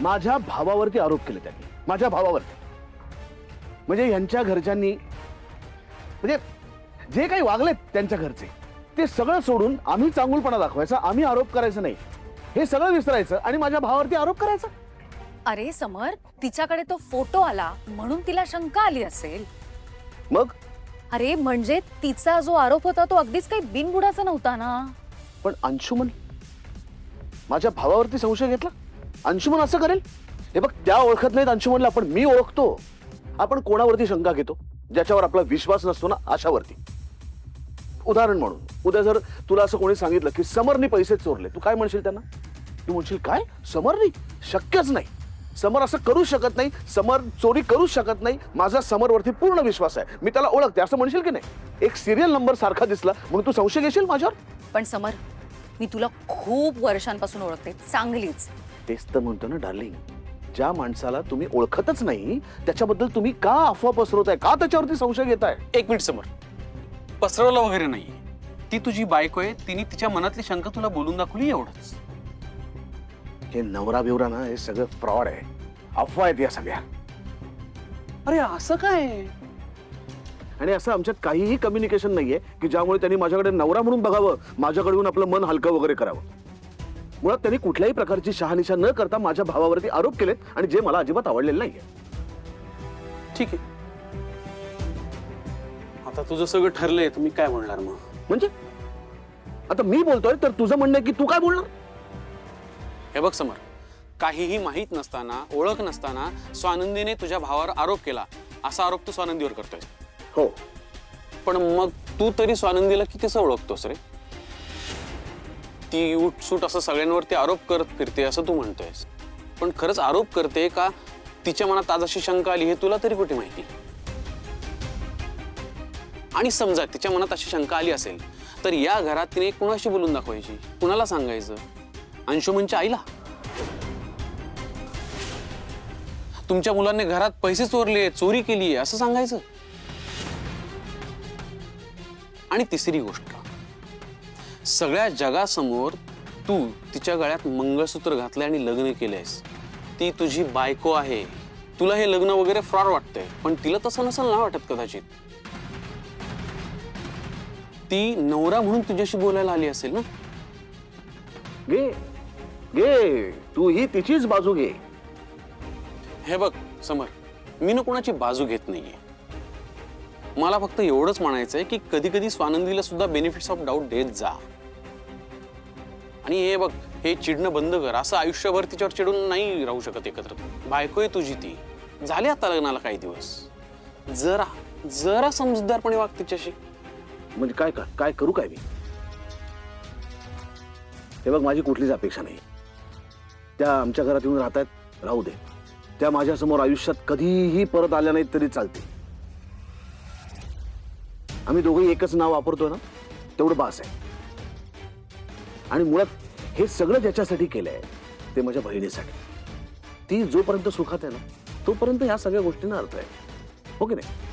माझ्या भावावरती आरोप केले त्यांनी, माझ्या भावावरती. म्हणजे यांच्या घरच्यांनी, म्हणजे जे काही वागलेत त्यांच्या घरचे, ते सगळं सोडून आम्ही चांगुलपणा दाखवायचा, आम्ही आरोप करायचं नाही, हे सगळं विसरायचं आणि माझ्या भावावरती आरोप करायचा. अरे समर, तिच्याकडे तो फोटो आला म्हणून तिला शंका आली असेल. मग अरे म्हणजे तिचा जो आरोप होता तो अगदीच काही बिनबुडाचा नव्हता ना. पण अंशुमन माझ्या भावावरती संशय घेतला. अंशुमन असं करेल? हे बघ, त्या ओळखत नाहीत अंशुमनला, पण मी ओळखतो. आपण कोणावरती शंका घेतो? ज्याच्यावर आपला विश्वास नसतो ना, अशावरती. उदाहरण म्हणून, उद्या जर तुला असं कोणी सांगितलं की समरने पैसे चोरले, तू काय म्हणशील त्यांना? तू म्हणशील काय, समरने? शक्यच नाही, समर असं करू शकत नाही, समर चोरी करू शकत नाही, माझा समरवरती पूर्ण विश्वास आहे, मी त्याला ओळखते, असं म्हणशील की नाही? एक सिरियल नंबर सारखा दिसला म्हणून तू संशय घेशील माझ्यावर? पण समर, मी तुला खूप वर्षांपासून ओळखते, चांगलीच. तेच तर म्हणतो ना डार्लिंग, ज्या माणसाला तुम्ही ओळखतच नाही त्याच्याबद्दल तुम्ही का अफवा पसरवताय, का त्याच्यावरती संशय घेताय? एक मिनिट समोर, पसरवलं वगैरे नाहीये. ती तुझी बायको आहे, तिने तिच्या मनातली शंका तुला बोलून दाखवली, एवढंच. हे नवरा बिवरा ना, हे सगळं फ्रॉड आहे, अफवा आहेत या सगळ्या. अरे असं काय? आणि असं आमच्यात काहीही कम्युनिकेशन नाहीये की ज्यामुळे त्यांनी माझ्याकडे नवरा म्हणून बघावं, माझ्याकडे येऊन आपलं मन हलकं वगैरे करावं. मुळात त्यांनी कुठल्याही प्रकारची शहानिशा न करता माझ्या भावावरती आरोप केलेत, आणि जे मला अजिबात आवडलेलं नाहीये. ठीक आहे, आता तुझं सगळं ठरलंय, तुम्ही काय म्हणणार मग? म्हणजे आता मी बोलतोय तर तुझं म्हणणं आहे की तू काय बोलणार? हे बघ समर, काहीही माहित नसताना, ओळख नसताना स्वानंदीने तुझ्या भावावर आरोप केला, असा आरोप तू स्वानंदीवर करतोय. हो. पण मग तू तरी स्वानंदीला कितीसं ओळखतोस रे? ती उठसूट असं सगळ्यांवरती आरोप करत फिरते असं तू म्हणतोयस, पण खरंच आरोप करते का तिच्या मनात आज अशी शंका आली हे तुला तरी कुठे माहिती? आणि समजा तिच्या मनात अशी शंका आली असेल तर या घरात तिने कुणाशी बोलून दाखवायची, कुणाला सांगायचं? अंशुमनच्या आईला? तुमच्या मुलांनी घरात पैसे चोरले, चोरी केली असं सांगायचं? आणि तिसरी गोष्ट, सगळ्या जगासमोर तू तिच्या गळ्यात मंगळसूत्र घातलंय आणि लग्न केलंयस, ती तुझी बायको आहे. तुला हे लग्न वगैरे फ्रॉड वाटतंय, पण तिला तसं नसेल ना वाटत कदाचित. ती नवरा म्हणून तुझ्याशी बोलायला आली असेल ना? घे घे, तू ही तिचीच बाजू घे. हे बघ समर, मी ना कोणाची बाजू घेत नाहीये. मला फक्त एवढंच म्हणायचंय की कधी कधी स्वानंदीला सुद्धा बेनिफिट्स ऑफ डाऊट देत जा. आणि हे बघ, हे चिडणं बंद कर. असं आयुष्यभर तिच्यावर चिडून नाही राहू शकत एकत्र. बायको आहे तुझी ती, झाली आता लग्नाला काही दिवस. जरा जरा समजूतदारपणे वाग तिच्याशी. म्हणजे काय काय करू काय मी? हे बघ, माझी कुठलीच अपेक्षा नाही. त्या आमच्या घरात येऊन राहतात, राहू दे. त्या माझ्यासमोर आयुष्यात कधीही परत आल्या नाहीत तरी चालते. आम्ही दोघंही एकच नाव वापरतोय ना, तेवढं बास आहे. आणि मुळात हे सगळं ज्याच्यासाठी केलंय ते माझ्या बहिणीसाठी. ती जोपर्यंत सुखात आहे ना, तोपर्यंत ह्या सगळ्या गोष्टींना अर्थ आहे, हो की नाही?